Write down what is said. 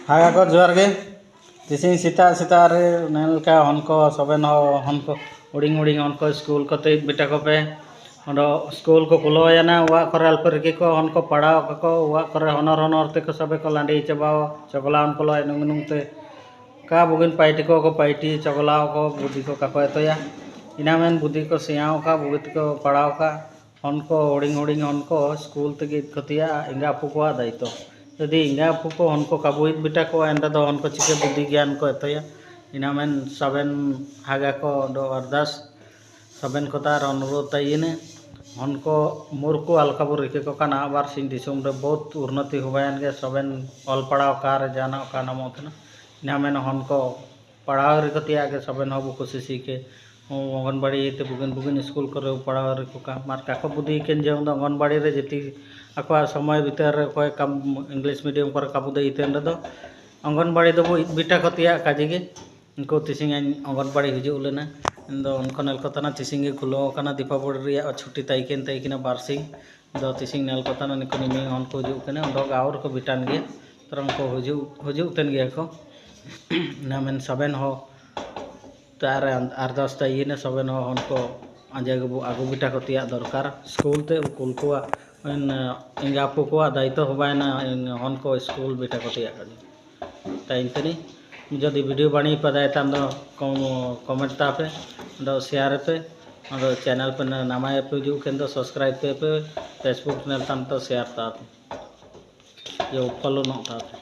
हागा को जोर गे तिसिंग सीता सीता रे नेल का हनको सबेन हो हनको उड़िंग उड़िंग हनको स्कूल को ते बेटा को पे ओंडो स्कूल को कुलोयाना वा करे अल्परिके को हनको पढ़ाओ को वा करे हनर ते को सबे को लांडी चबाओ चगलान को लो नुंग ते का बुगिन पाइटी को पाइटी चगलाओ को बुद्धि को काको एतोया इनामेन बुद्धि को सियाओ का बुद्धि को पढ़ाओ का हनको उड़िंग उड़िंग हनको स्कूल ते कतिया इंगा पुको दायित्व यदि इंगा पुको हनको काबुइत बेटा को एंड दो हनको चिके बुद्धि ज्ञान को एतोया इनामेन सबेन हागा को दो अरदास सबेन को तार अनुरोध ताइने हनको मूर्खो अलकाबुर रिके को काना आबार सिंह दिसुम रे बहुत उन्नति हुबायन गे सबेन ऑल पढ़ाओ कार जाना का नामोतना इनामेन हनको पढ़ाओ रिकतिया के सबेन हबु कोशिश के अंगनबाड़ी ते बुगिन बुगिन स्कूल करे पढ़ाओ रिको का मार काको बुद्धि केन जेउन अंगनबाड़ी रे जेति आको समय भीतर कोई कम इंग्लिश मीडियम पर काबू दे इतेन दो अंगनबाड़ी दो बिटा कतिया काजी गे उनको तिसिंग अंगनबाड़ी हिजु लेना दो उनको नेल कतना तिसिंग खुलो कना दीपावली रिया छुट्टी ताइकेन ताइकिना बारसिंग दो तिसिंग नेल कतना निको निमी उनको हिजु कने दो गावर को बिटान गे तर उनको हुजु हुजु तेन गे को नामेन सबेन हो तार अरदास ताइने सबेन हो उनको आजे आगु बिटा कतिया दरकार स्कूल ते कुल को इंगापु को दायित्व होबायना उनको स्कूल बिटा कतिया ताइंतनी जदि वीडियो बनी पदाय तम कमेंट तापे दो शेयर पे और चैनल पे नामाय पे जो केंद्र सब्सक्राइब पे फेसबुक ने तम तो शेयर ताप ये फॉलो न ताप